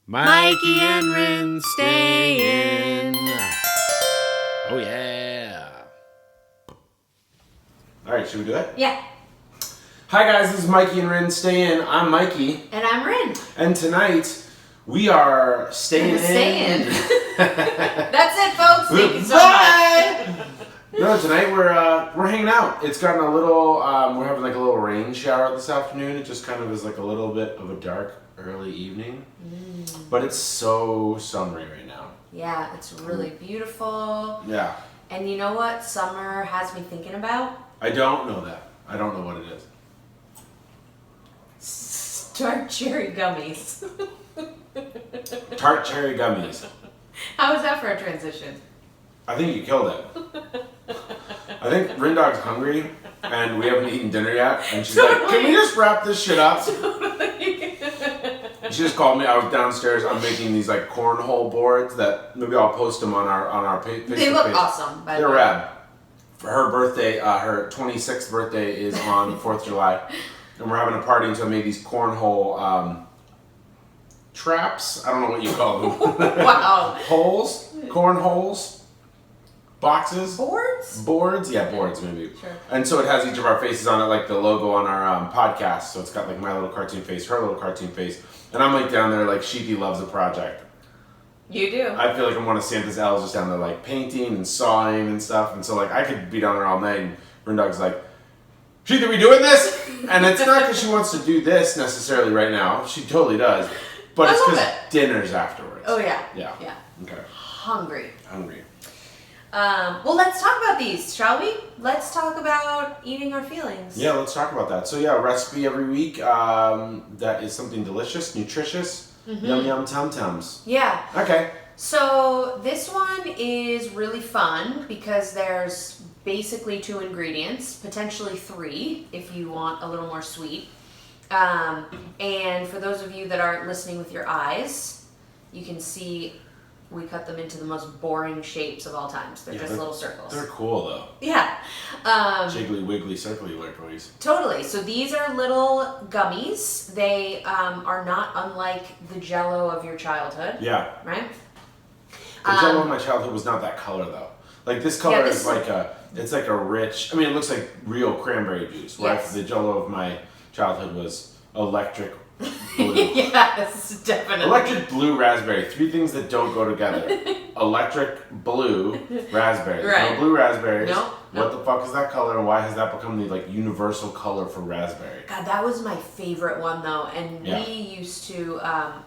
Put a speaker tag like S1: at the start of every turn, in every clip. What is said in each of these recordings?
S1: Mikey and Rinne stay in. Oh, yeah.
S2: All right, should we do it?
S3: Yeah.
S2: Hi, guys. This is Mikey and Rinne stay in. I'm Mikey.
S3: And I'm Rinne.
S2: And tonight, we are staying in.
S3: That's it, folks. Thank you so much.
S2: No, tonight we're hanging out. It's gotten a little, we're having like a little rain shower this afternoon. It just kind of is like a little bit of a dark, early evening. But it's so summery right now.
S3: Yeah, it's really beautiful.
S2: Yeah.
S3: And you know what summer has me thinking about?
S2: I don't know that. I don't know what it is.
S3: Tart cherry gummies.
S2: Tart cherry gummies.
S3: How was that for a transition?
S2: I think you killed it. I think Rinne Dog's hungry and we haven't eaten dinner yet. And she's like, can we just wrap this shit up? She just called me. I was downstairs. I'm making these like cornhole boards that maybe I'll post them on our Facebook page.
S3: They look awesome.
S2: They're rad. For her birthday, her 26th birthday is on the 4th of July. And we're having a party, and so I made these cornhole traps. I don't know what you call them.
S3: Wow.
S2: Holes? Cornholes? Boxes?
S3: Boards?
S2: Yeah, boards maybe.
S3: Sure.
S2: And so it has each of our faces on it, like the logo on our podcast. So it's got like my little cartoon face, her little cartoon face. And I'm like down there like Sheepy loves a project.
S3: You do.
S2: I feel like I'm one of Santa's elves just down there like painting and sawing and stuff. And so like I could be down there all night and Rinne Dog's like, Sheepy, are we doing this? And it's not because she wants to do this necessarily right now. She totally does. But it's because dinner's afterwards.
S3: Oh, yeah.
S2: Yeah.
S3: Yeah.
S2: Okay.
S3: Hungry.
S2: Well,
S3: Let's talk about these, shall we? Let's talk about eating our feelings.
S2: yeah, let's talk about that. So yeah, recipe every week. That is something delicious, nutritious, yum yum tum tums.
S3: Yeah.
S2: Okay.
S3: So this one is really fun because there's basically 2 ingredients, potentially 3 if you want a little more sweet. And for those of you that aren't listening with your eyes, you can see we cut them into the most boring shapes of all times. They're just little circles.
S2: They're cool though.
S3: Yeah.
S2: Jiggly wiggly circly toys.
S3: Totally. So these are little gummies. They are not unlike the Jell-O of your childhood.
S2: Yeah.
S3: Right?
S2: The Jell-O of my childhood was not that color though. Like this color is like it's like a rich, I mean it looks like real cranberry juice, right?
S3: Yes.
S2: The Jell-O of my childhood was electric blue.
S3: Yes, definitely.
S2: Electric blue raspberry. 3 things that don't go together. Electric blue raspberry.
S3: Right.
S2: No blue raspberries.
S3: Nope.
S2: What the fuck is that color and why has that become the like universal color for raspberry?
S3: God, that was my favorite one though, and we used to,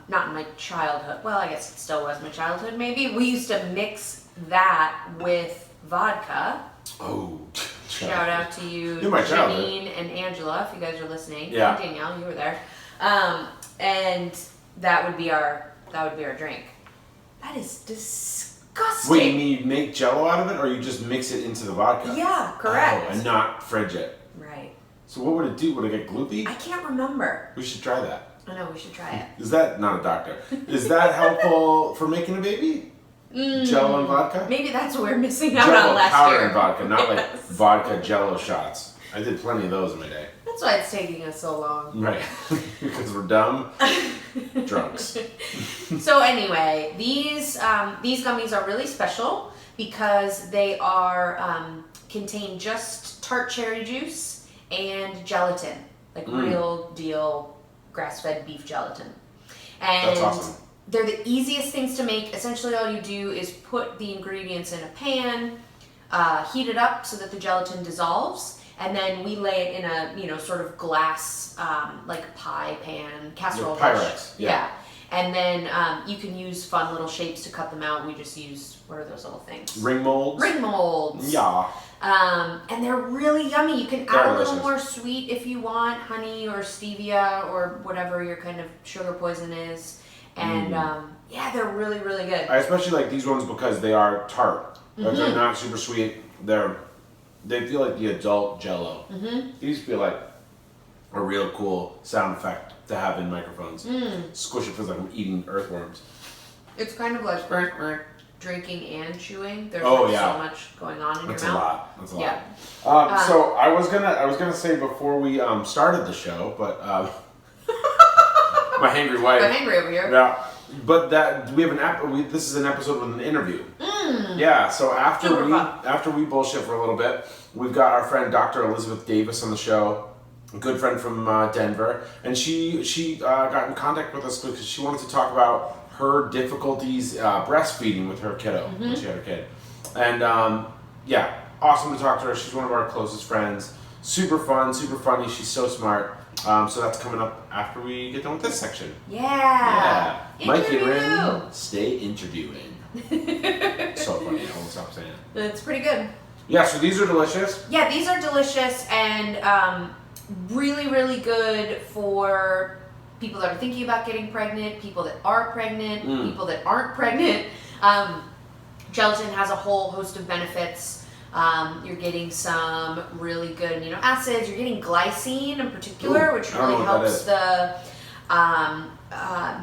S3: not in my childhood, well I guess it still was my childhood maybe, we used to mix that with vodka.
S2: Oh.
S3: Shout out to you, Janine and Angela, if you guys are listening.
S2: Yeah.
S3: And Danielle, you were there. And that would be our drink. That is disgusting.
S2: Wait, you mean you make Jell-O out of it or you just mix it into the vodka?
S3: Yeah, correct.
S2: Oh, and not fridge it.
S3: Right.
S2: So what would it do? Would it get gloopy?
S3: I can't remember.
S2: We should try that.
S3: I know, we should try it.
S2: Is that, not a doctor, is that helpful for making a baby? Jell-O and vodka?
S3: Maybe that's what we're missing out
S2: Jell-O
S3: on last
S2: powder
S3: year.
S2: and vodka, not like vodka Jell-O shots. I did plenty of those in my day.
S3: That's why it's taking us so long.
S2: Right. Because we're dumb drunks.
S3: So anyway, these gummies are really special because they are contain just tart cherry juice and gelatin, like real deal grass-fed beef gelatin. And
S2: that's awesome.
S3: They're the easiest things to make. Essentially, all you do is put the ingredients in a pan, heat it up so that the gelatin dissolves. And then we lay it in a, sort of glass, like pie pan, casserole dish.
S2: Pyrex, yeah.
S3: And then you can use fun little shapes to cut them out. We just use, what are those little things?
S2: Ring molds?
S3: Ring molds.
S2: Yeah.
S3: And they're really yummy. You can
S2: They're
S3: add a little
S2: delicious.
S3: more sweet if you want, honey or stevia or whatever your kind of sugar poison is. And yeah, they're really, really good.
S2: I especially like these ones because they are tart. Like they're not super sweet. They feel like the adult Jell-O. These feel like a real cool sound effect to have in microphones. Squish it feels like I'm eating earthworms.
S3: It's kind of like drinking and chewing. There's
S2: so
S3: much going on in
S2: That's
S3: your mouth.
S2: That's a lot.
S3: Yeah.
S2: So I was gonna say before we started the show, but my hangry wife.
S3: I'm hangry over here.
S2: Yeah. But that we have this is an episode with an interview. Yeah. So after we bullshit for a little bit, we've got our friend Dr. Elizabeth Davis on the show, a good friend from Denver, and she got in contact with us because she wanted to talk about her difficulties breastfeeding with her kiddo when she had her kid, and yeah, awesome to talk to her. She's one of our closest friends. Super fun, super funny. She's so smart. So that's coming up after we get done with this section.
S3: Yeah.
S2: Mikey and Rinne, stay interviewing. So funny. I won't stop saying it.
S3: It's pretty good.
S2: Yeah, so these are delicious.
S3: Yeah, these are delicious and really, really good for people that are thinking about getting pregnant, people that are pregnant, people that aren't pregnant. Gelatin has a whole host of benefits. You're getting some really good amino acids. You're getting glycine in particular, which really helps the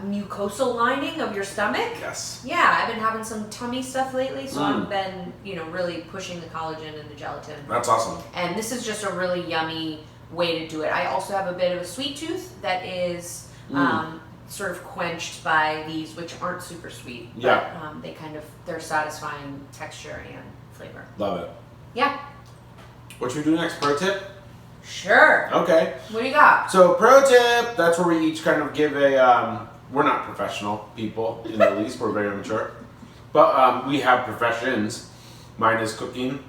S3: mucosal lining of your stomach.
S2: Yes.
S3: Yeah, I've been having some tummy stuff lately, so I've been, really pushing the collagen and the gelatin.
S2: That's awesome.
S3: And this is just a really yummy way to do it. I also have a bit of a sweet tooth that is sort of quenched by these, which aren't super sweet.
S2: Yeah.
S3: But they're satisfying texture and flavor.
S2: Love it.
S3: Yeah.
S2: What should we do next? Pro tip?
S3: Sure.
S2: Okay.
S3: What do you got?
S2: So pro tip, that's where we each kind of give a, we're not professional people in the least, we're very mature. But we have professions. Mine is cooking.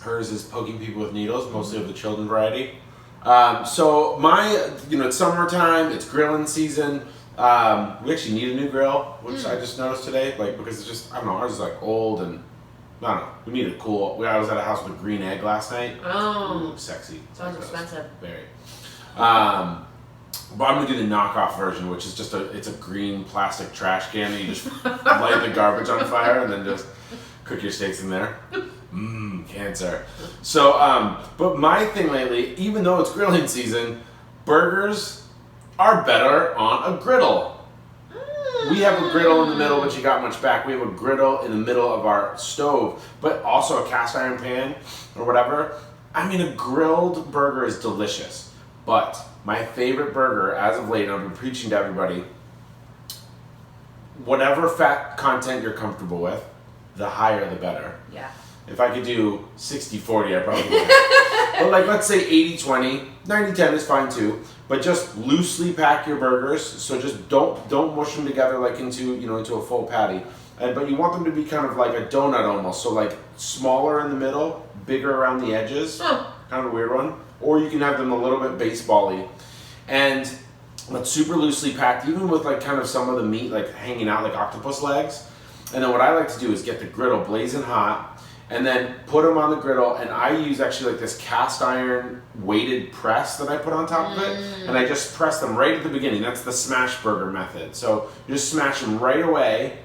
S2: Hers is poking people with needles, mostly of the children variety. So it's summertime, it's grilling season. We actually need a new grill, which I just noticed today, because it's just, I don't know, ours is old and I don't know. We need a cool. I was at a house with a green egg last night.
S3: Oh.
S2: Ooh, sexy.
S3: Sounds expensive.
S2: Very. But I'm gonna do the knockoff version, which is just it's a green plastic trash can. And you just light the garbage on fire and then just cook your steaks in there. Cancer. So, but my thing lately, even though it's grilling season, burgers are better on a griddle. We have a griddle in the middle, but you got much back. We have a griddle in the middle of our stove, but also a cast iron pan or whatever. I mean, a grilled burger is delicious, but my favorite burger as of late, and I've been preaching to everybody, whatever fat content you're comfortable with, the higher the better.
S3: Yeah.
S2: If I could do 60-40, I probably would. But let's say 80-20, 90-10 is fine too. But just loosely pack your burgers, so just don't mush them together into a full patty. But you want them to be kind of like a donut almost, so smaller in the middle, bigger around the edges. Kind of a weird one. Or you can have them a little bit baseball-y. And super loosely packed, even with kind of some of the meat hanging out like octopus legs. And then what I like to do is get the griddle blazing hot, and then put them on the griddle, and I use actually this cast iron weighted press that I put on top of it, and I just press them right at the beginning. That's the smash burger method. So you just smash them right away,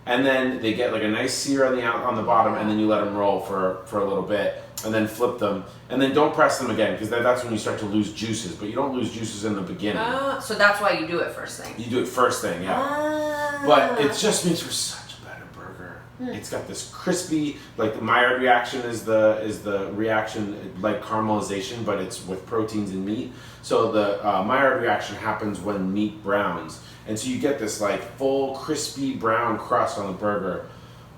S2: and then they get a nice sear on the bottom, and then you let them roll for a little bit, and then flip them, and then don't press them again, because that's when you start to lose juices, but you don't lose juices in the beginning.
S3: So that's why you do it first thing.
S2: You do it first thing, yeah. But it just makes for such a better burger. It's got this crispy, the Maillard reaction is the reaction like caramelization, but it's with proteins and meat. So the Maillard reaction happens when meat browns. And so you get this full crispy brown crust on the burger.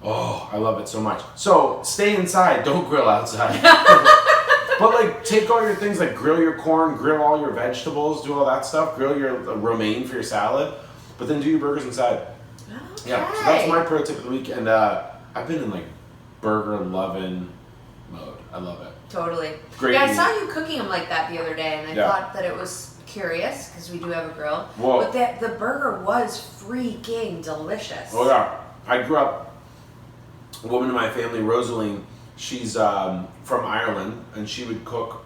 S2: Oh, I love it so much. So stay inside, don't grill outside. But take all your things, grill your corn, grill all your vegetables, do all that stuff, grill your romaine for your salad, but then do your burgers inside.
S3: Okay.
S2: Yeah, so that's my pro tip of the week, and I've been in burger loving mode. I love it.
S3: Totally.
S2: Great.
S3: Yeah, I saw you cooking them like that the other day, and I thought that it was curious because we do have a grill.
S2: Whoa.
S3: But the burger was freaking delicious.
S2: Oh yeah, I grew up. A woman in my family, Rosaline, she's from Ireland, and she would cook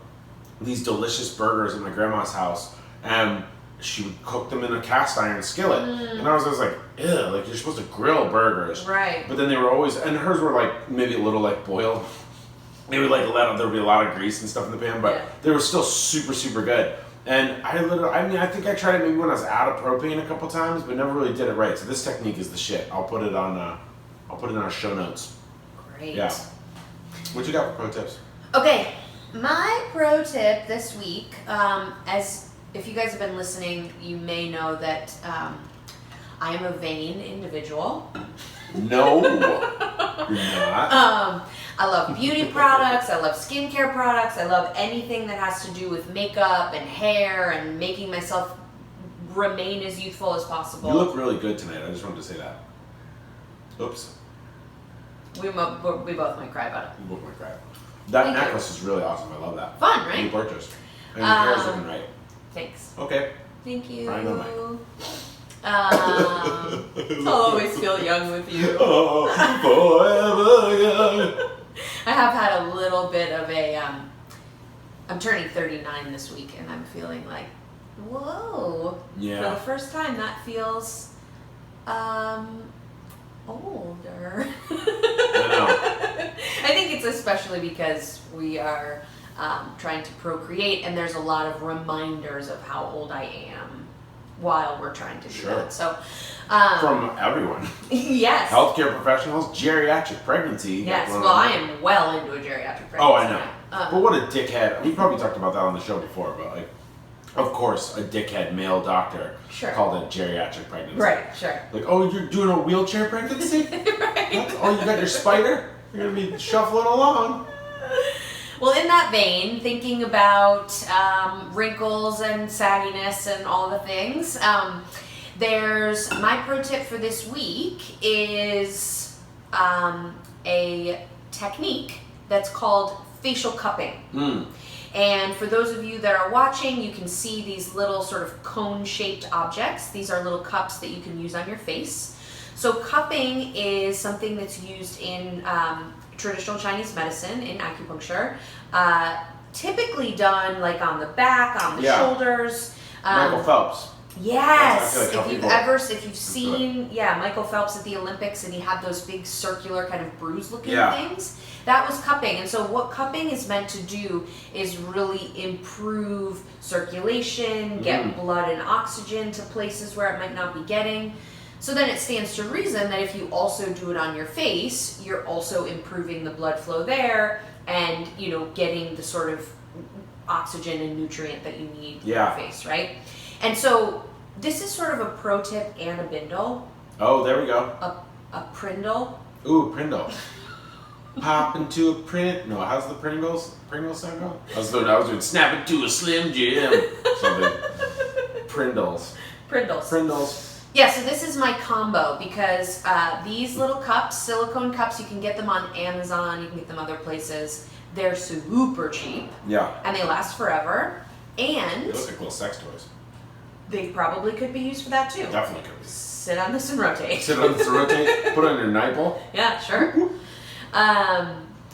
S2: these delicious burgers at my grandma's house, and she would cook them in a cast iron skillet. And I was always like, ew, you're supposed to grill burgers.
S3: Right.
S2: But then they were always, and hers were maybe a little boiled. They would there would be a lot of grease and stuff in the pan, but they were still super, super good. And I think I tried it maybe when I was out of propane a couple times, but never really did it right. So this technique is the shit. I'll put it in our show notes.
S3: Great.
S2: Yeah. What you got for pro tips?
S3: Okay, my pro tip this week, as if you guys have been listening, you may know that I am a vain individual.
S2: No, you're not.
S3: I love beauty products, I love skincare products, I love anything that has to do with makeup and hair and making myself remain as youthful as possible.
S2: You look really good tonight. I just wanted to say that. Oops.
S3: We both might cry about it.
S2: You both might cry. That
S3: Thank
S2: necklace is really awesome. I love that.
S3: Fun, right?
S2: New purchase. And your hair's looking right.
S3: Thanks.
S2: Okay.
S3: Thank you.
S2: I know,
S3: I'll always feel young with you.
S2: Oh, forever young.
S3: I have had a little bit of a, I'm turning 39 this week and I'm feeling like, whoa.
S2: Yeah.
S3: For the first time, that feels, older.
S2: I know.
S3: I think it's especially because we are trying to procreate and there's a lot of reminders of how old I am while we're trying to do
S2: Sure.
S3: that. So,
S2: From everyone.
S3: yes.
S2: Healthcare professionals, geriatric pregnancy.
S3: Yes, well, I am well into a geriatric pregnancy.
S2: Oh, I know.
S3: now.
S2: But what a dickhead. We probably talked about that on the show before, but like, of course, a dickhead male doctor
S3: Sure.
S2: called it geriatric pregnancy.
S3: Right, sure.
S2: Like, oh, you're doing a wheelchair pregnancy?
S3: Right.
S2: Oh, you got your spider? You're going to be shuffling along.
S3: Well, in that vein, thinking about wrinkles and sagginess and all the things, there's my pro tip for this week is a technique that's called facial cupping.
S2: Mm.
S3: And for those of you that are watching, you can see these little sort of cone-shaped objects. These are little cups that you can use on your face. So cupping is something that's used in traditional Chinese medicine, in acupuncture, typically done like on the back, on the shoulders.
S2: Michael Phelps.
S3: Yes,
S2: like
S3: if you've seen, Michael Phelps at the Olympics and he had those big circular kind of bruise-looking things, that was cupping. And so what cupping is meant to do is really improve circulation, get blood and oxygen to places where it might not be getting. So then it stands to reason that if you also do it on your face, you're also improving the blood flow there and, getting the sort of oxygen and nutrient that you need in your face, right? And so this is sort of a pro tip and a bindle.
S2: Oh, there we go.
S3: A prindle.
S2: Ooh, Prindle. Pop into a print. No, how's the Pringles song go? I was doing snap into a Slim Jim. Something. Prindles.
S3: Prindles. Yeah, so this is my combo because these little cups, silicone cups, you can get them on Amazon, you can get them other places. They're super cheap.
S2: Yeah.
S3: And they last forever. And
S2: They look like little sex toys.
S3: they probably could be used for that too.
S2: Definitely could be.
S3: Sit on this and rotate.
S2: Sit on this, rotate, put it on your nipple.
S3: Yeah, sure.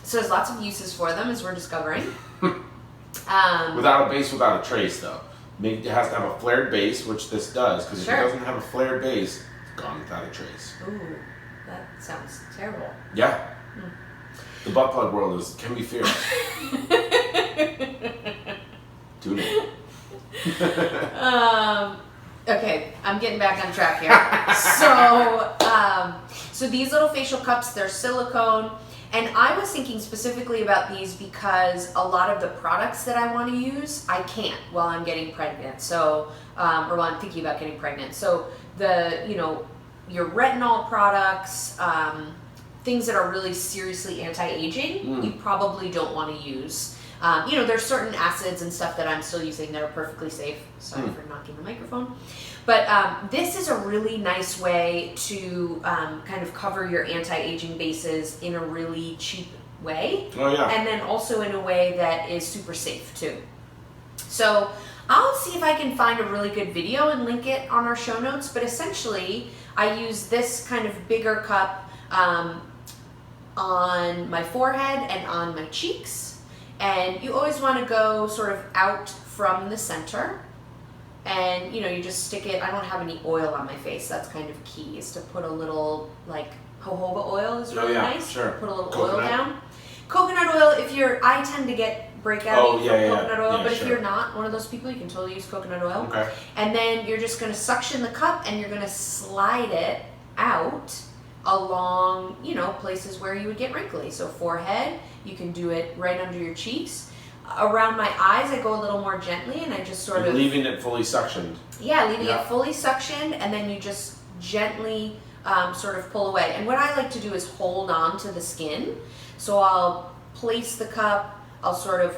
S3: So there's lots of uses for them as we're discovering.
S2: Without a base, without a trace though. It has to have a flared base, which this does, because if it doesn't have a flared base, it's gone without a trace.
S3: Ooh, that sounds terrible.
S2: Yeah. The butt plug world can be fierce. Tune in.
S3: Okay, I'm getting back on track here. So these little facial cups, they're silicone. And I was thinking specifically about these because a lot of the products that I want to use, I can't while I'm getting pregnant. So, or while I'm thinking about getting pregnant. So your retinol products, things that are really seriously anti-aging, you probably don't want to use. There's certain acids and stuff that I'm still using that are perfectly safe. Sorry for knocking the microphone. But this is a really nice way to kind of cover your anti-aging bases in a really cheap way.
S2: Oh, yeah.
S3: And then also in a way that is super safe too. So I'll see if I can find a really good video and link it on our show notes. But essentially, I use this kind of bigger cup on my forehead and on my cheeks. And you always want to go sort of out from the center. And, you just stick it. I don't have any oil on my face. That's kind of key, is to put a little, like, jojoba oil is really nice.
S2: Sure.
S3: Put a little
S2: Coconut.
S3: oil down. Coconut oil, I tend to get breakout from coconut oil, but if you're not one of those people, you can totally use coconut oil.
S2: Okay.
S3: And then you're just going to suction the cup and you're going to slide it out along, places where you would get wrinkly. So forehead, you can do it right under your cheeks. Around my eyes, I go a little more gently and I just sort of...
S2: Leaving it fully suctioned.
S3: Yeah, leaving it fully suctioned, and then you just gently sort of pull away. And what I like to do is hold on to the skin. So I'll place the cup, I'll sort of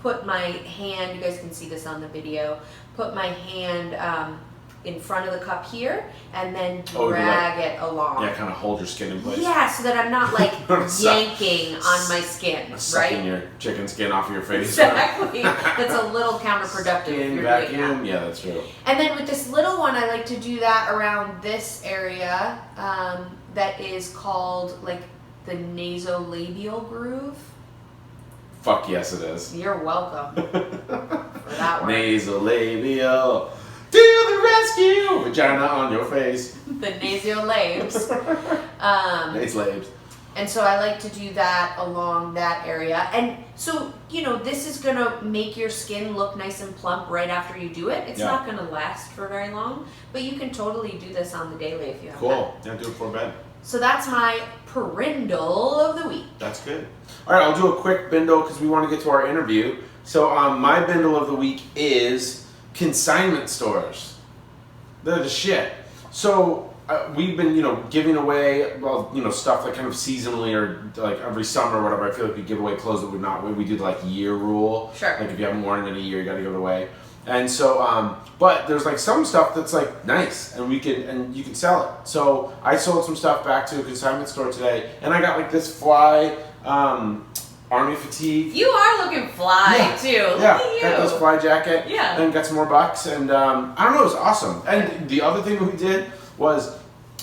S3: put my hand, you guys can see this on the video, put my hand in front of the cup here, and then drag it along.
S2: Yeah, kind of hold your skin in place.
S3: Yeah, so that I'm not like yanking on my skin,
S2: Sucking
S3: right?
S2: your chicken skin off of your face.
S3: Exactly. That's a little counterproductive.
S2: Skin
S3: if you're
S2: vacuum.
S3: doing that.
S2: Yeah, that's true.
S3: And then with this little one, I like to do that around this area that is called like the nasolabial groove.
S2: Fuck yes, it is.
S3: You're welcome for that one.
S2: Nasolabial. To the rescue! Vagina on your face.
S3: The nasolabes.
S2: Nasolabes.
S3: And so I like to do that along that area. And so, you know, this is going to make your skin look nice and plump right after you do it. It's not going to last for very long, but you can totally do this on the daily if you have
S2: Cool. Yeah, do it before bed.
S3: So that's my Prindle of the week.
S2: That's good. All right, I'll do a quick bindle because we want to get to our interview. So my bindle of the week is consignment stores. They're the shit. So we've been, giving away, stuff like kind of seasonally or like every summer or whatever. I feel like we give away clothes that we do like year rule.
S3: Sure.
S2: Like if you haven't worn it in a year, you got to give it away. And so, but there's like some stuff that's like nice, and you can sell it. So I sold some stuff back to a consignment store today, and I got like this fly army fatigue.
S3: You are looking fly too. Look at you.
S2: Got this fly jacket.
S3: Yeah.
S2: And got some more bucks, and I don't know, it was awesome. And the other thing we did was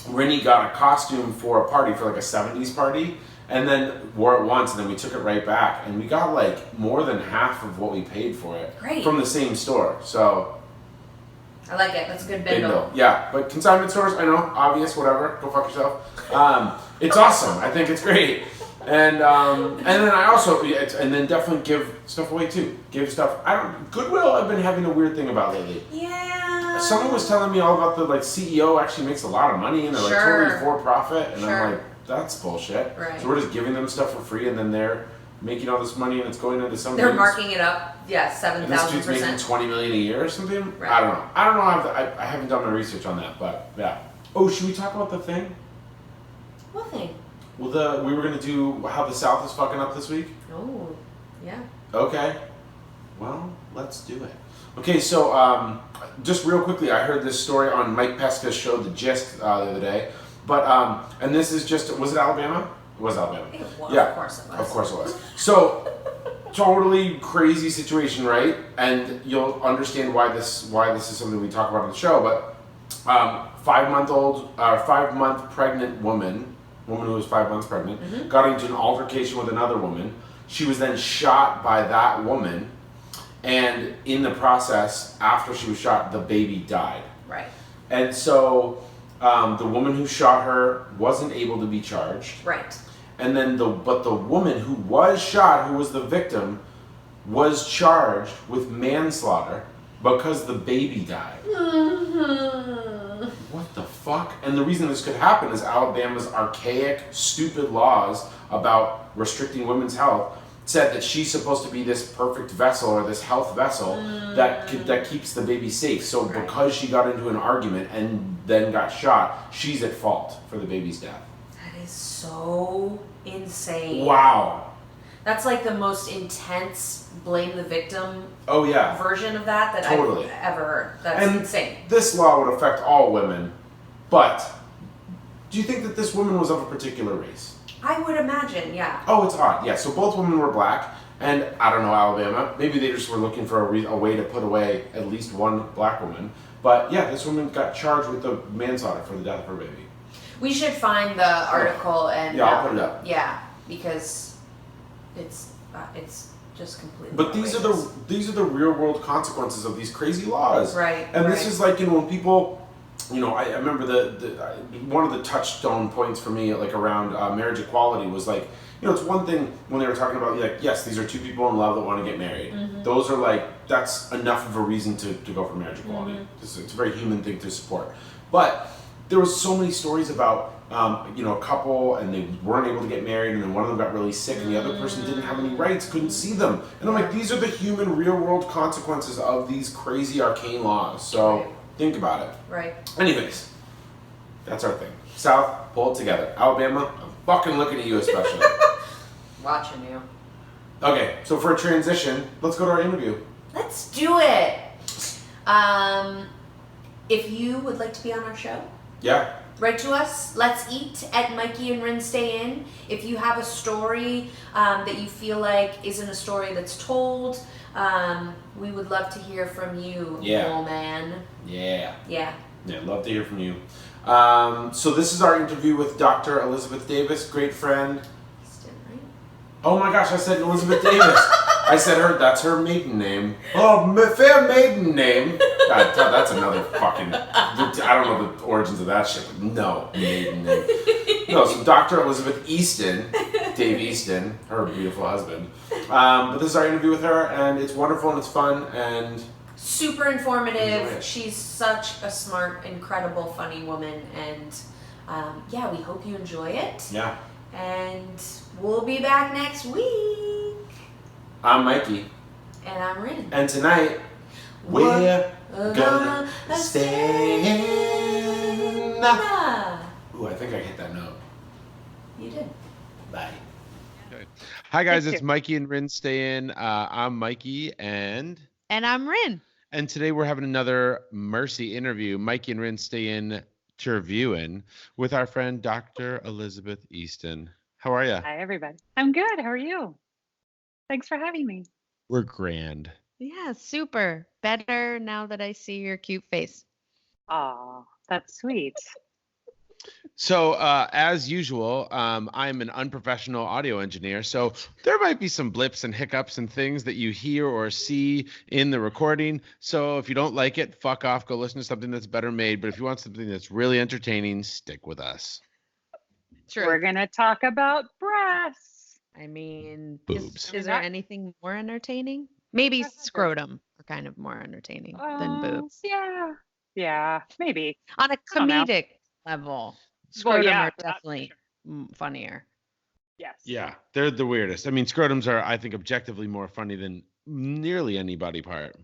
S2: Rinne got a costume for a party, for like a 70s party, and then wore it once, and then we took it right back, and we got like more than half of what we paid for it.
S3: Great.
S2: From the same store. So
S3: I like it. That's a good bindle.
S2: Yeah, but consignment stores, I know, obvious, whatever. Go fuck yourself. It's awesome. I think it's great. And then I also, and then definitely give stuff away too. Give stuff. Goodwill, I've been having a weird thing about lately.
S3: Yeah.
S2: Someone was telling me all about the CEO actually makes a lot of money and they're like totally for profit, and I'm like, that's bullshit.
S3: Right.
S2: So we're just giving them stuff for free, and then they're making all this money and it's going into some.
S3: They're marking it up, 7,000%.
S2: And this dude's making $20 million a year or something.
S3: Right.
S2: I don't know. I haven't done my research on that, but yeah. Oh, should we talk about the thing?
S3: What thing?
S2: Well, we were gonna do how the South is fucking up this week.
S3: Oh, yeah.
S2: Okay. Well, let's do it. Okay, so just real quickly, I heard this story on Mike Pesca's show, The Gist, the other day. But and this is just, was it Alabama? It was Alabama.
S3: It was,
S2: yeah,
S3: of course it was.
S2: Of course it was. So totally crazy situation, right? And you'll understand why this is something we talk about on the show. But 5-month pregnant woman who was 5 months pregnant, got into an altercation with another woman. She was then shot by that woman, and in the process, after she was shot, the baby died.
S3: Right.
S2: And so the woman who shot her wasn't able to be charged.
S3: Right.
S2: And then the woman who was shot, who was the victim, was charged with manslaughter because the baby died. What the fuck? And the reason this could happen is Alabama's archaic, stupid laws about restricting women's health said that she's supposed to be this perfect vessel or this health vessel that keeps the baby safe. So because she got into an argument and then got shot, she's at fault for the baby's death.
S3: That is so insane.
S2: Wow.
S3: That's like the most intense blame the victim version of that
S2: Totally.
S3: I've ever heard. That's insane.
S2: This law would affect all women, but do you think that this woman was of a particular race?
S3: I would imagine, yeah.
S2: Oh, it's odd. Yeah, so both women were black, and I don't know, Alabama. Maybe they just were looking for a way to put away at least one black woman. But yeah, this woman got charged with the manslaughter for the death of her baby.
S3: We should find the article and
S2: I'll put it up.
S3: Yeah, because it's just completely.
S2: But these are the real world consequences of these crazy laws.
S3: Right.
S2: And this is like, when people, I remember one of the touchstone points for me, like around marriage equality, was like, it's one thing when they were talking about, like, yes, these are two people in love that want to get married. Mm-hmm. Those are like, that's enough of a reason to go for marriage equality. Mm-hmm. It's a very human thing to support. But there was so many stories about, a couple, and they weren't able to get married, and then one of them got really sick, and the other person didn't have any rights, couldn't see them. And I'm like, these are the human, real-world consequences of these crazy, arcane laws. So think about it.
S3: Right.
S2: Anyways, That's our thing. South, pull it together. Alabama, I'm fucking looking at you especially.
S3: Watching you.
S2: Okay, so for a transition, let's go to our interview.
S3: Let's do it. If you would like to be on our show,
S2: Yeah.
S3: write to us. Let's eat at Mikey and Rinne Stay In. If you have a story that you feel like isn't a story that's told, we would love to hear from you,
S2: Yeah.
S3: old man.
S2: Yeah.
S3: Yeah.
S2: Yeah, love to hear from you. So this is our interview with Dr. Elizabeth Davis, great friend.
S3: Easton, right?
S2: Oh my gosh, I said Elizabeth Davis. I said that's her maiden name. Oh, fair maiden name. God, that's another fucking, I don't know the origins of that shit, but no, maiden name. No, so Dr. Elizabeth Easton, Dave Easton, her beautiful husband. But this is our interview with her, and it's wonderful and it's fun, and
S3: Super
S2: Enjoy
S3: informative.
S2: it.
S3: She's such a smart, incredible, funny woman, and yeah, we hope you enjoy it.
S2: yeah.
S3: And we'll be back next week.
S2: I'm Mikey,
S3: And I'm Rinne.
S2: and tonight, we're gonna stay in.
S3: Ah,
S2: Ooh, I think I hit that note.
S3: you did.
S2: Bye.
S1: Hi guys,
S4: Thank
S1: it's
S4: you.
S1: Mikey and Rinne Stay In. I'm Mikey, and
S4: I'm Rinne.
S1: today we're having another Mercy interview. Mikey and Rinne Stay In interviewing with our friend Dr. Elizabeth Easton. How are you?
S4: Hi, everybody. I'm good. How are you? Thanks for having me.
S1: We're grand.
S5: Yeah, super. Better now that I see your cute face.
S4: Aw, that's sweet.
S1: So, as usual, I'm an unprofessional audio engineer, so there might be some blips and hiccups and things that you hear or see in the recording. So, if you don't like it, fuck off, go listen to something that's better made. But if you want something that's really entertaining, stick with us.
S5: True.
S4: We're going to talk about breasts.
S5: I mean,
S1: Boobs.
S5: is there anything more entertaining? Maybe
S4: Yeah,
S5: scrotum are kind of more entertaining than boobs.
S4: Yeah. Yeah, maybe.
S5: On a
S4: don't know.
S5: comedic level,
S4: Well,
S5: scrotum
S4: yeah,
S5: are
S4: that's for
S5: definitely funnier.
S4: Yes.
S1: Yeah, they're the weirdest. I mean, scrotums are, I think, objectively more funny than nearly any body part.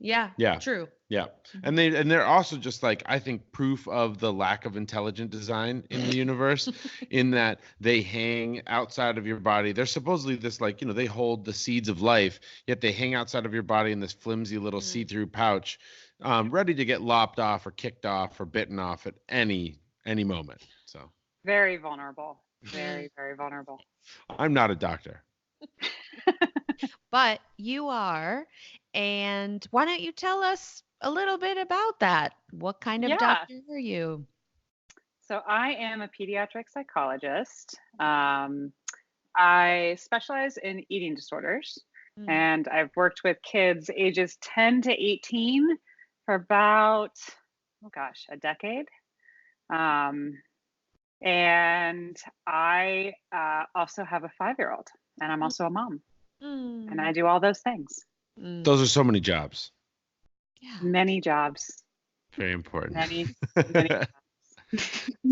S5: Yeah,
S1: Yeah.
S5: true.
S1: Yeah, and they're also just like, I think, proof of the lack of intelligent design in the universe, in that they hang outside of your body. They're supposedly this, like, they hold the seeds of life, yet they hang outside of your body in this flimsy little see-through pouch, ready to get lopped off or kicked off or bitten off at any moment. So
S4: Very vulnerable. Very, very vulnerable.
S1: I'm not a doctor.
S5: But you are. And why don't you tell us a little bit about that? What kind of
S4: Yeah.
S5: doctor are you?
S4: So I am a pediatric psychologist. I specialize in eating disorders, and I've worked with kids ages 10 to 18 for about, a decade. And I also have a 5-year-old, and I'm also a mom, and I do all those things.
S1: Those are so many jobs.
S5: Yeah.
S4: Many jobs.
S1: Very important.
S4: Many.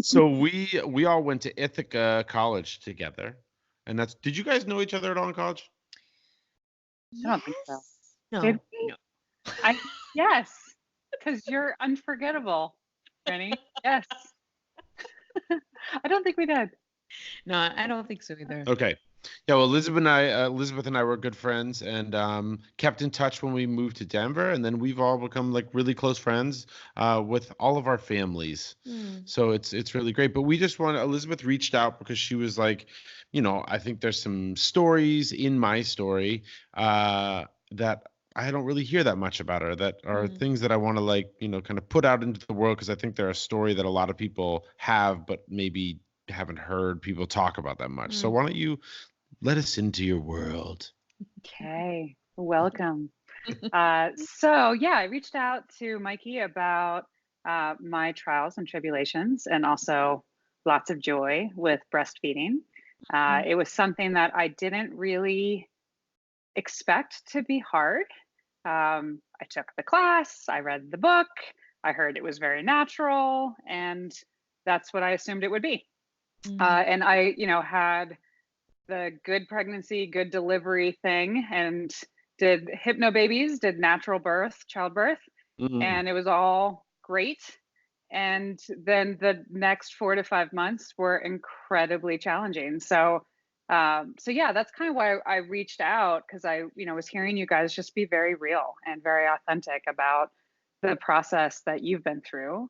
S1: So we all went to Ithaca College together, and did you guys know each other at all in college?
S4: I don't think so.
S5: No.
S4: Did we? Yes, because you're unforgettable, Rennie. Yes. I don't think we did.
S5: No, I don't think so either.
S1: Okay. Yeah, well, Elizabeth and I were good friends, and kept in touch when we moved to Denver, and then we've all become like really close friends with all of our families. So it's really great. But Elizabeth reached out because she was like, I think there's some stories in my story that I don't really hear that much about her, that are things that I want to kind of put out into the world, because I think they're a story that a lot of people have, but maybe haven't heard people talk about that much. So why don't you let us into your world?
S4: Okay, welcome. I reached out to Mikey about my trials and tribulations, and also lots of joy with breastfeeding. It was something that I didn't really expect to be hard. I took the class, I read the book, I heard it was very natural, and that's what I assumed it would be. And I, had the good pregnancy, good delivery thing, and did hypnobabies, did natural childbirth, and it was all great. And then the next 4 to 5 months were incredibly challenging. So, yeah, that's kind of why I reached out, because I, was hearing you guys just be very real and very authentic about the process that you've been through,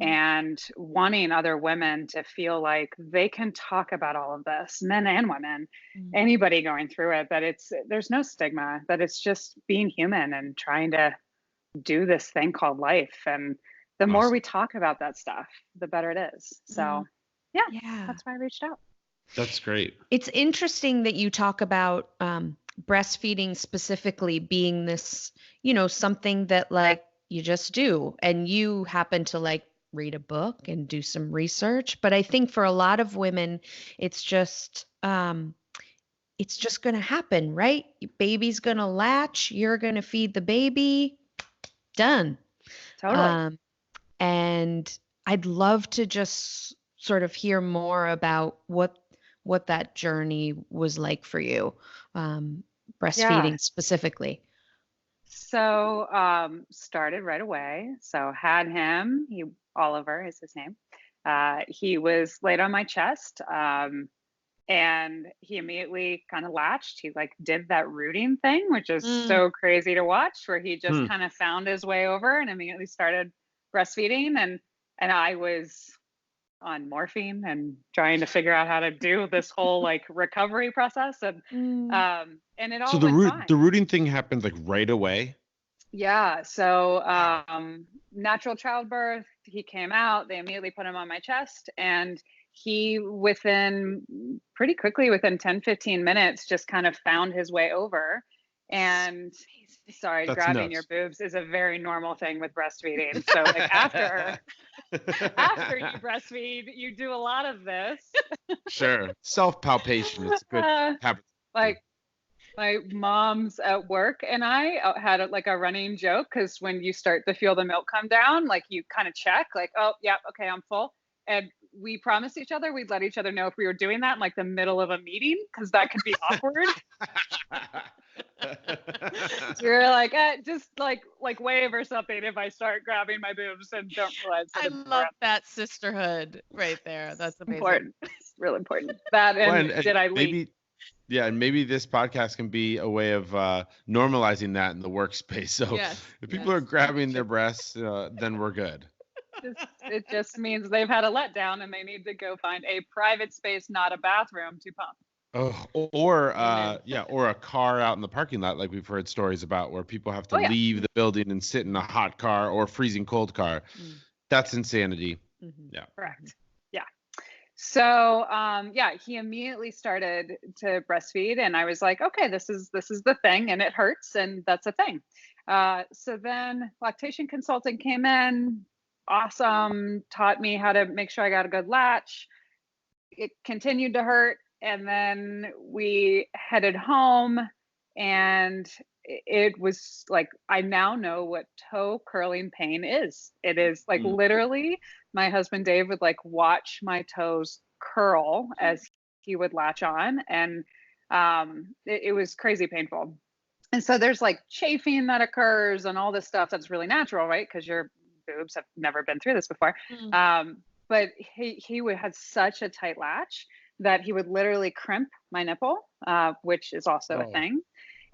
S4: and wanting other women to feel like they can talk about all of this, men and women, anybody going through it, that there's no stigma, that it's just being human and trying to do this thing called life. And the more we talk about that stuff, the better it is. So yeah, that's why I reached out.
S1: That's great.
S5: It's interesting that you talk about breastfeeding specifically being this, something that like you just do, and you happen to like read a book and do some research. But I think for a lot of women, it's just going to happen, right? Baby's going to latch, you're going to feed the baby, done.
S4: Totally.
S5: And I'd love to just sort of hear more about what that journey was like for you, breastfeeding specifically.
S4: So started right away. So had him, Oliver is his name. He was laid on my chest, and he immediately kind of latched. He like did that rooting thing, which is so crazy to watch, where he just kind of found his way over and immediately started breastfeeding. And I was on morphine and trying to figure out how to do this whole like recovery process. And it all went fine.
S1: The rooting thing happened like right away.
S4: Yeah. So natural childbirth, he came out, they immediately put him on my chest, and he pretty quickly within 10-15 minutes just kind of found his way over. And sorry,
S1: That's
S4: grabbing
S1: nuts.
S4: your boobs is a very normal thing with breastfeeding. So like after you breastfeed, you do a lot of this.
S1: Sure. Self-palpation. It's a good habit.
S4: Like my mom's at work and I had a running joke, because when you start to feel the milk come down, like you kind of check like, oh yeah, okay, I'm full. And we promised each other we'd let each other know if we were doing that in like the middle of a meeting, because that could be awkward. So we were like, just like wave or something if I start grabbing my boobs and don't realize.
S5: I love that sisterhood right there. That's amazing.
S4: Important. It's really important. That and did I leak?
S1: And maybe this podcast can be a way of normalizing that in the workspace. So if people are grabbing their breasts, then we're good.
S4: It just means they've had a letdown and they need to go find a private space, not a bathroom, to pump.
S1: Oh, or a car out in the parking lot, like we've heard stories about, where people have to leave the building and sit in a hot car or freezing cold car. That's insanity. Yeah.
S4: Correct. Yeah. So he immediately started to breastfeed, and I was like, okay, this is the thing, and it hurts, and that's a thing. So then lactation consultant came in, awesome, taught me how to make sure I got a good latch. It continued to hurt, and then we headed home, and it was like, I now know what toe curling pain is. It is like literally my husband Dave would like watch my toes curl as he would latch on, and it was crazy painful. And so there's like chafing that occurs and all this stuff that's really natural, right? Because your boobs have never been through this before. But he had such a tight latch that he would literally crimp my nipple, which is also a thing.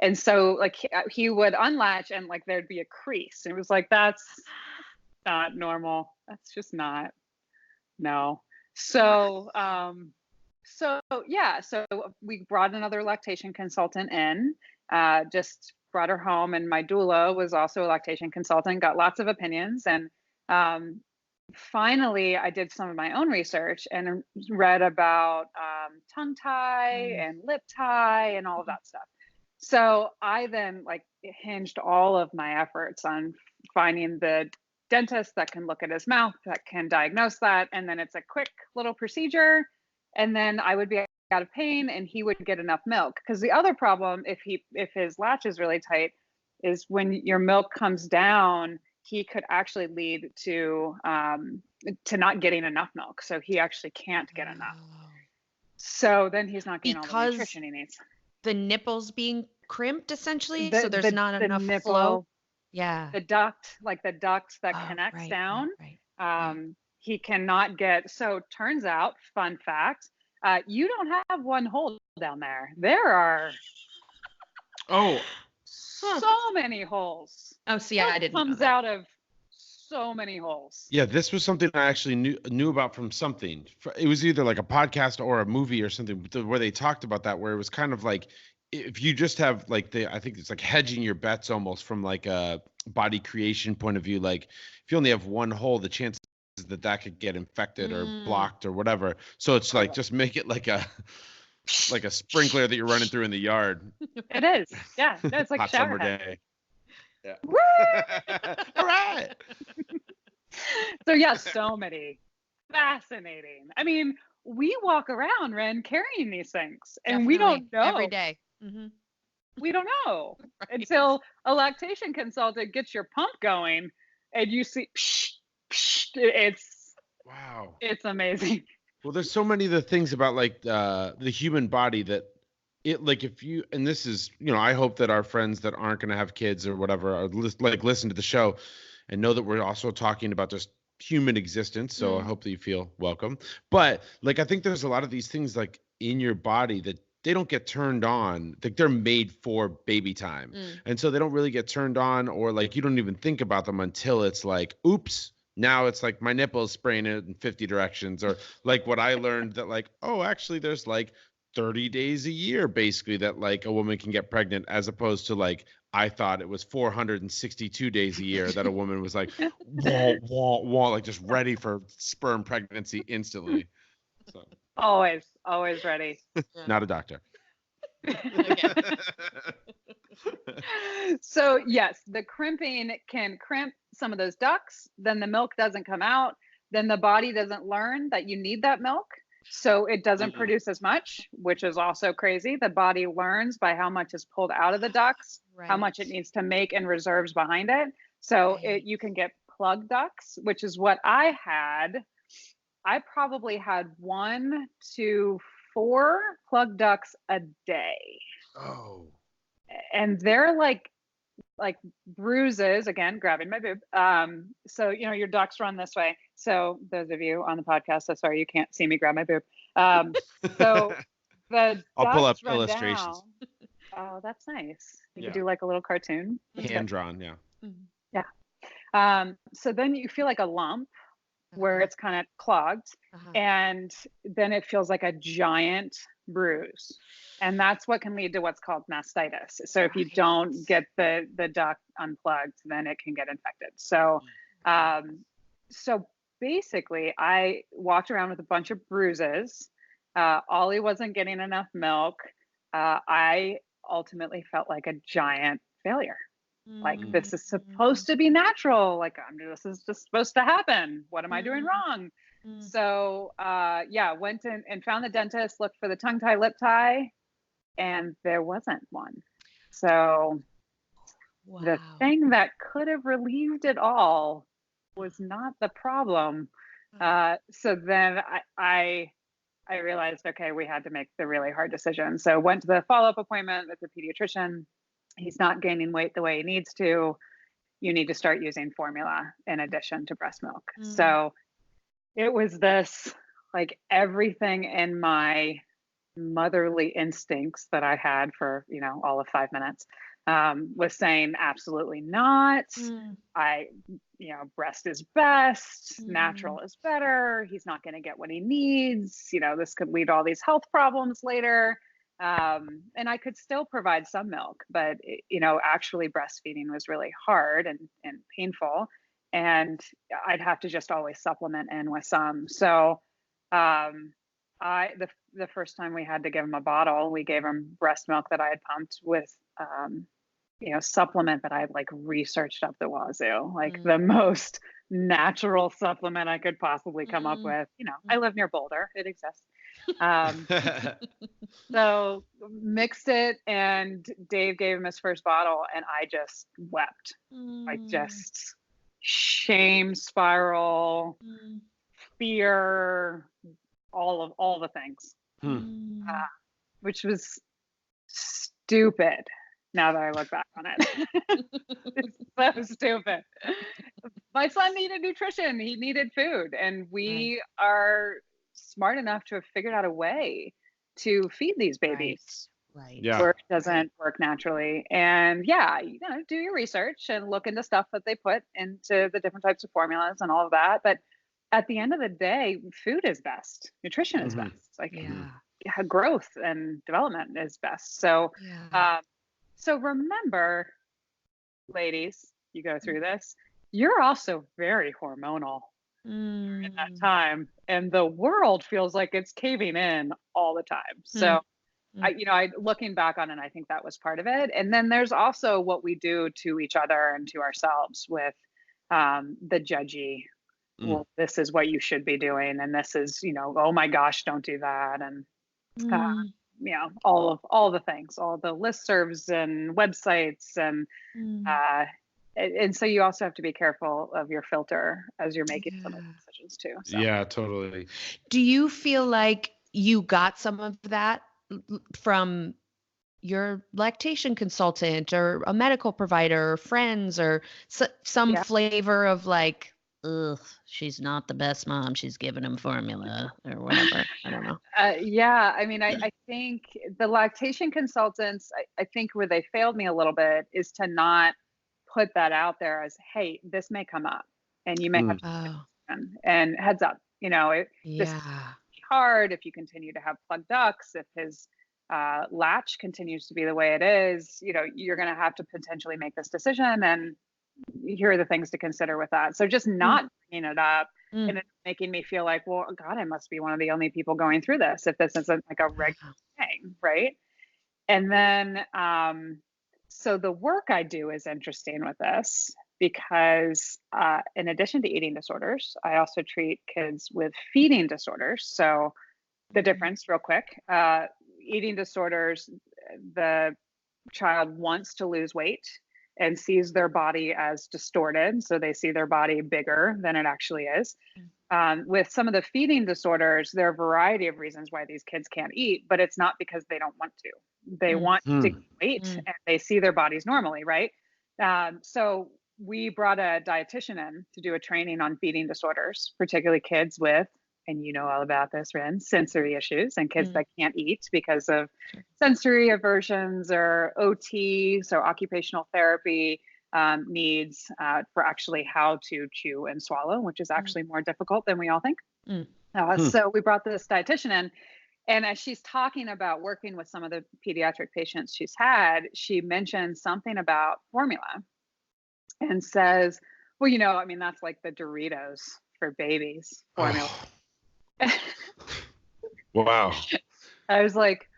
S4: And so like he would unlatch and like there'd be a crease. And it was like, that's not normal. That's just not, no. So so we brought another lactation consultant in, just brought her home, and my doula was also a lactation consultant, got lots of opinions. And finally I did some of my own research and read about tongue tie and lip tie and all of that stuff. So I then like hinged all of my efforts on finding the dentist that can look at his mouth, that can diagnose that, and then it's a quick little procedure, and then I would be out of pain and he would get enough milk. Because the other problem, if his latch is really tight, is when your milk comes down, he could actually lead to not getting enough milk. So he actually can't get enough. So then he's not getting all the nutrition he needs.
S5: The nipples being crimped essentially, so there's not enough
S4: nipple,
S5: flow. Yeah.
S4: The duct that connects down.
S5: Right.
S4: He cannot get, so turns out, fun fact, you don't have one hole down there. There are so many holes.
S5: Oh, see, I didn't know
S4: comes
S5: that.
S4: out of so many holes.
S1: Yeah, this was something I actually knew about from something. It was either like a podcast or a movie or something where they talked about that, where it was kind of like if you just have like I think it's like hedging your bets almost from like a body creation point of view. Like if you only have one hole, the chances that could get infected or blocked or whatever. So it's like just make it like a sprinkler that you're running through in the yard.
S4: It is. Yeah. No, it's like
S1: hot
S4: shower
S1: summer
S4: head.
S1: day. Yeah.
S4: Woo!
S1: All right.
S4: So yeah, so many. Fascinating. I mean, we walk around, Ren, carrying these things, and we don't know
S5: every day.
S4: We don't know
S5: Right.
S4: until a lactation consultant gets your pump going, and you see, it's
S1: Wow.
S4: It's amazing.
S1: Well, there's so many of the things about like the human body that it like if you and this is I hope that our friends that aren't going to have kids or whatever are listen to the show and know that we're also talking about just human existence. So I hope that you feel welcome. But like I think there's a lot of these things like in your body that they don't get turned on. Like they're made for baby time, and so they don't really get turned on, or like you don't even think about them until it's like, oops. Now it's like my nipple is spraying it in 50 directions, or like what I learned that like, oh, actually there's like 30 days a year basically that like a woman can get pregnant, as opposed to like I thought it was 462 days a year that a woman was like wah, wah, wah, like just ready for sperm pregnancy instantly. So
S4: Always ready.
S1: not a doctor.
S4: So yes, the crimping can crimp some of those ducts, then the milk doesn't come out, then the body doesn't learn that you need that milk, so it doesn't produce as much, which is also crazy. The body learns by how much is pulled out of the ducts, how much it needs to make in reserves behind it. So you can get plug ducts, which is what I had. I probably had 1 to 4 plug ducts a day.
S1: Oh.
S4: And they're like bruises, again, grabbing my boob. So your ducts run this way. So those of you on the podcast, so sorry you can't see me grab my boob. So the
S1: I'll pull up
S4: ducts run
S1: illustrations.
S4: down. Oh, that's nice. You could
S1: Yeah.
S4: do like a little cartoon.
S1: Hand drawn, yeah.
S4: Yeah. So then you feel like a lump where it's kind of clogged, and then it feels like a giant bruise, and that's what can lead to what's called mastitis. So if you don't get the duct unplugged, then it can get infected. So so basically I walked around with a bunch of bruises. Ollie wasn't getting enough milk. I ultimately felt like a giant failure. Like, this is supposed to be natural. Like, this is just supposed to happen. What am I doing wrong? So, went in and found the dentist, looked for the tongue tie, lip tie, and there wasn't one. So the thing that could have relieved it all was not the problem. So then I realized, okay, we had to make the really hard decision. So went to the follow-up appointment with the pediatrician. He's not gaining weight the way he needs to. You need to start using formula in addition to breast milk. So it was this, like, everything in my motherly instincts that I had for, all of 5 minutes was saying absolutely not. Breast is best, natural is better. He's not going to get what he needs. This could lead to all these health problems later. And I could still provide some milk, but actually breastfeeding was really hard and painful, and I'd have to just always supplement in with some. So the first time we had to give him a bottle, we gave him breast milk that I had pumped with supplement that I had like researched up the wazoo, like the most natural supplement I could possibly come up with. I live near Boulder, it exists. So mixed it, and Dave gave him his first bottle, and I just wept. Like, just shame spiral, fear, all the things, which was stupid. now that I look back on it. It's so stupid. My son needed nutrition. He needed food. And we are smart enough to have figured out a way to feed these babies.
S5: Right.
S1: Yeah.
S4: Where it doesn't work naturally. And yeah, do your research and look into stuff that they put into the different types of formulas and all of that. But at the end of the day, food is best. Nutrition is best. Like growth and development is best. So, so remember, ladies, you go through this, you're also very hormonal in that time. And the world feels like it's caving in all the time. So I looking back on it, I think that was part of it. And then there's also what we do to each other and to ourselves with the judgy. Well, this is what you should be doing, and this is, oh my gosh, don't do that, and all the things, all the listservs and websites, and so you also have to be careful of your filter as you're making some of the decisions too. So.
S1: Yeah, totally.
S5: Do you feel like you got some of that from your lactation consultant or a medical provider or friends or some flavor of like, ugh, she's not the best mom, she's giving him formula or whatever? I don't know.
S4: I mean, I think the lactation consultants, I think where they failed me a little bit is to not put that out there as, hey, this may come up and you may have to and heads up, this is hard if you continue to have plugged ducts, if his latch continues to be the way it is, you're going to have to potentially make this decision, and here are the things to consider with that. So just not bringing it up and it's making me feel like, well, God, I must be one of the only people going through this if this isn't like a regular thing, right? And then so the work I do is interesting with this because in addition to eating disorders, I also treat kids with feeding disorders. So the difference real quick, eating disorders, the child wants to lose weight and sees their body as distorted. So they see their body bigger than it actually is. With some of the feeding disorders, there are a variety of reasons why these kids can't eat, but it's not because they don't want to. They want to gain weight and they see their bodies normally, right? So we brought a dietitian in to do a training on feeding disorders, particularly kids with, and you know all about this, Rinne, sensory issues and kids that can't eat because of sensory aversions or OT, so occupational therapy needs for actually how to chew and swallow, which is actually more difficult than we all think. So we brought this dietitian in, and as she's talking about working with some of the pediatric patients she's had, she mentioned something about formula and says, well, I mean, that's like the Doritos for babies formula.
S1: Wow.
S4: I was like,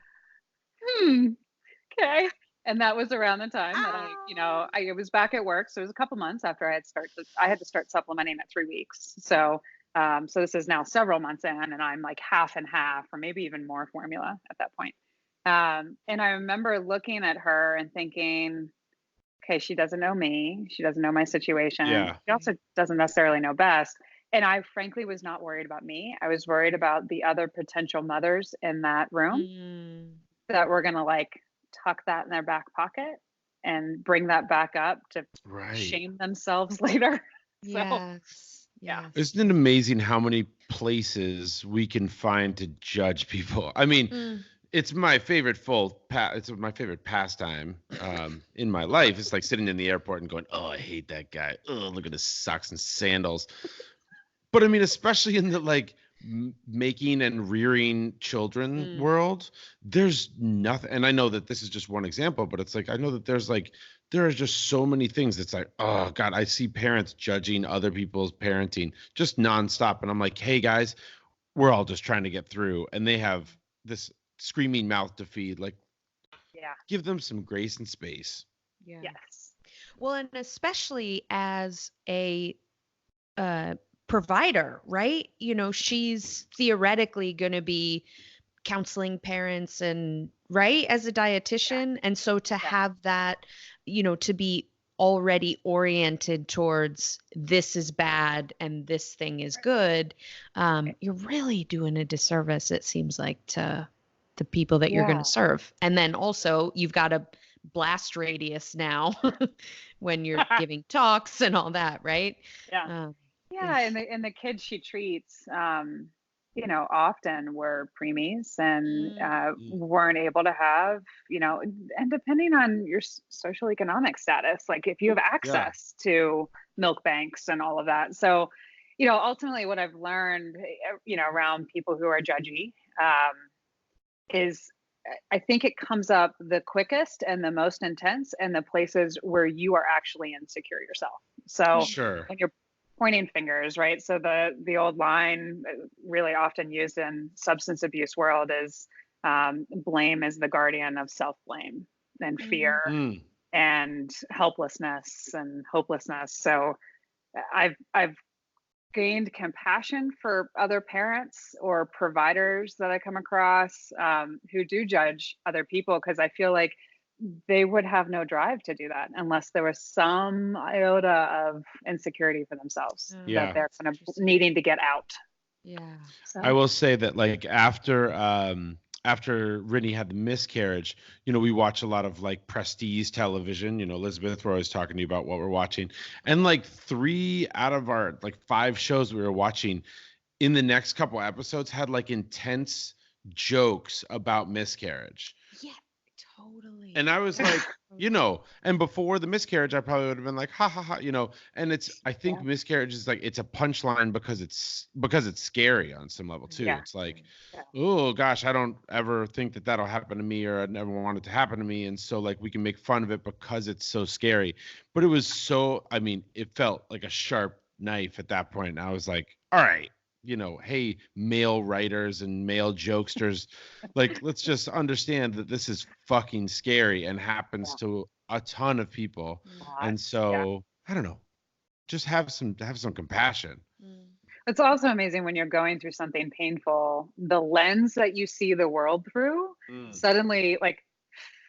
S4: okay. And that was around the time that I was back at work. So it was a couple months after I had to start supplementing at 3 weeks. So this is now several months in, and I'm like half and half, or maybe even more formula at that point. And I remember looking at her and thinking, okay, she doesn't know me. She doesn't know my situation.
S1: Yeah.
S4: She also doesn't necessarily know best. And I frankly was not worried about me. I was worried about the other potential mothers in that room that were going to like tuck that in their back pocket and bring that back up to shame themselves later.
S5: Yes.
S4: Yeah.
S1: Isn't it amazing how many places we can find to judge people? I mean, it's my favorite it's my favorite pastime in my life. It's like sitting in the airport and going, oh, I hate that guy. Oh, look at his socks and sandals. But I mean, especially in the like making and rearing children world, there's nothing. And I know that this is just one example, but it's like, I know that there are just so many things that's like, oh God, I see parents judging other people's parenting just nonstop. And I'm like, hey guys, we're all just trying to get through. And they have this screaming mouth to feed. Like, give them some grace and space.
S5: Yeah.
S4: Yes.
S5: Well, and especially as a provider, right? She's theoretically going to be counseling parents and right as a dietitian. And so to have that, to be already oriented towards this is bad and this thing is good, you're really doing a disservice, it seems like, to the people that you're going to serve. And then also you've got to blast radius now when you're giving talks and all that, right?
S4: Yeah. Yeah, and the kids she treats, you know, often were preemies and weren't able to have, you know, and depending on your social economic status, like if you have access to milk banks and all of that. So, you know, ultimately what I've learned, you know, around people who are judgy, is I think it comes up the quickest and the most intense in the places where you are actually insecure yourself. So when you're pointing fingers, right? So the old line really often used in substance abuse world is blame is the guardian of self-blame and fear and helplessness and hopelessness. So I've gained compassion for other parents or providers that I come across who do judge other people, because I feel like they would have no drive to do that unless there was some iota of insecurity for themselves that they're kind of needing to get out.
S5: Yeah.
S1: So. I will say that like after Rinne had the miscarriage, you know, we watch a lot of like prestige television. You know, Elizabeth, we're always talking to you about what we're watching. And like 3 out of our like 5 shows we were watching in the next couple episodes had like intense jokes about miscarriage.
S5: Yeah, totally.
S1: And I was like, you know, and before the miscarriage, I probably would have been like, ha ha ha, you know, and I think miscarriage is like, it's a punchline because it's scary on some level too. It's like, oh gosh, I don't ever think that that'll happen to me, or I never want it to happen to me. And so like, we can make fun of it because it's so scary, but it was so, I mean, it felt like a sharp knife at that point. And I was like, all right, you know, hey, male writers and male jokesters, like, let's just understand that this is fucking scary and happens to a ton of people. And so, I don't know, just have some compassion.
S4: It's also amazing when you're going through something painful, the lens that you see the world through suddenly like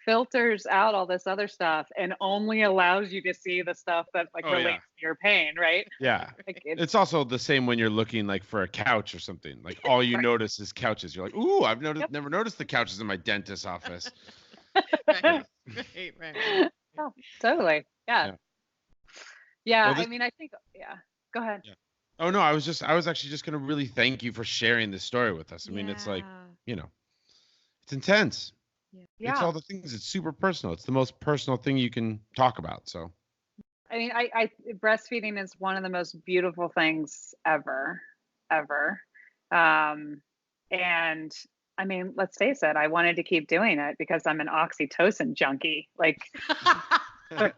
S4: filters out all this other stuff and only allows you to see the stuff that like relates to your pain, right?
S1: Yeah. Like it's also the same when you're looking like for a couch or something. Like all you notice is couches. You're like, ooh, I've never noticed the couches in my dentist's office.
S5: right.
S4: Oh, totally. Yeah. Well, I mean, I think, go ahead.
S1: Yeah. Oh no, I was actually just going to really thank you for sharing this story with us. I mean, it's like, you know, it's intense. Yeah. It's all the things. It's super personal. It's the most personal thing you can talk about. So,
S4: I mean, I breastfeeding is one of the most beautiful things ever. And I mean, let's face it, I wanted to keep doing it because I'm an oxytocin junkie. Like the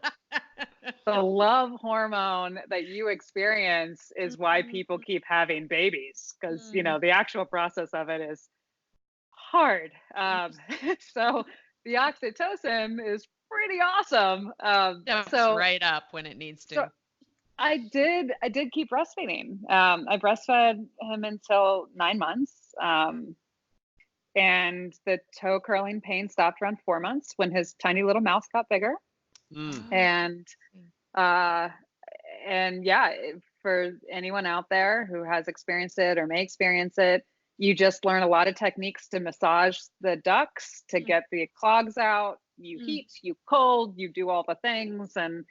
S4: love hormone that you experience is why people keep having babies, because, you know, the actual process of it is hard. So the oxytocin is pretty awesome.
S5: So right up when it needs to.
S4: So I did keep breastfeeding. I breastfed him until 9 months. And the toe curling pain stopped around 4 months when his tiny little mouth got bigger. And yeah, for anyone out there who has experienced it or may experience it, you just learn a lot of techniques to massage the ducts to get the clogs out. You heat, you cold, you do all the things, and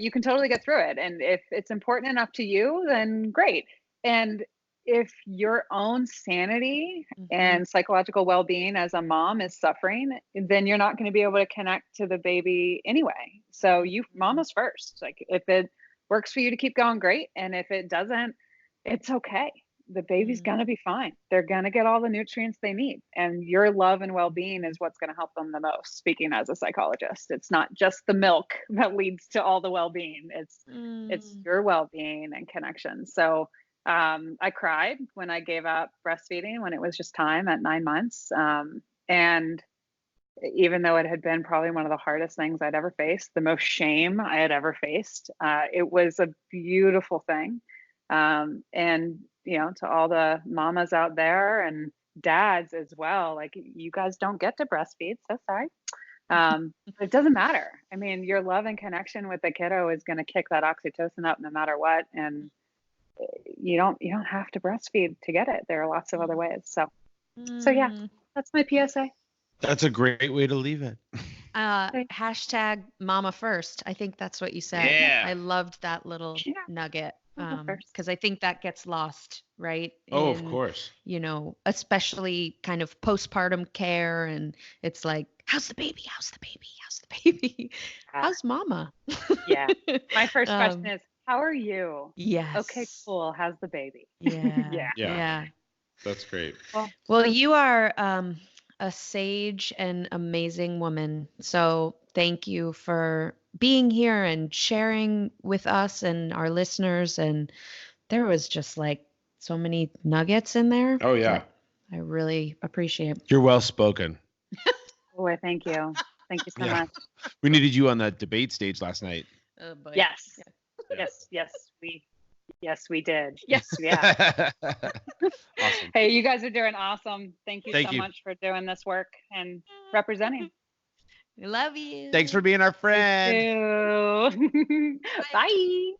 S4: you can totally get through it. And if it's important enough to you, then great. And if your own sanity and psychological well-being as a mom is suffering, then you're not going to be able to connect to the baby anyway. So mama's first. Like if it works for you to keep going, great. And if it doesn't, it's okay. The baby's going to be fine. They're going to get all the nutrients they need. And your love and well-being is what's going to help them the most, speaking as a psychologist. It's not just the milk that leads to all the well-being. It's your well-being and connection. So I cried when I gave up breastfeeding when it was just time at 9 months. And even though it had been probably one of the hardest things I'd ever faced, the most shame I had ever faced, it was a beautiful thing. And, you know, to all the mamas out there and dads as well, like you guys don't get to breastfeed, so sorry. It doesn't matter. I mean, your love and connection with the kiddo is going to kick that oxytocin up no matter what. And you don't have to breastfeed to get it. There are lots of other ways. So yeah, that's my PSA.
S1: That's a great way to leave it.
S5: Hashtag mama first. I think that's what you said.
S1: Yeah.
S5: I loved that little nugget. Because I think that gets lost, right?
S1: Oh, of course.
S5: Especially kind of postpartum care. And it's like, how's the baby? How's the baby? How's the baby? How's mama?
S4: Yeah. My first question is, how are you?
S5: Yes.
S4: Okay, cool. How's the baby?
S5: Yeah.
S1: Yeah. That's great.
S5: Well, you are a sage and amazing woman. So thank you for being here and sharing with us and our listeners. And there was just like so many nuggets in there.
S1: Oh, yeah.
S5: I really appreciate it.
S1: You're well spoken.
S4: Boy, thank you. Thank you so much.
S1: We needed you on that debate stage last night.
S5: Oh, boy.
S4: Yes. Yes, we did. Yes, yeah.
S1: Awesome.
S4: Hey, you guys are doing awesome. Thank you so
S1: you.
S4: much for doing this work and representing.
S5: We love you.
S1: Thanks for being our friend.
S4: Thank you. Bye.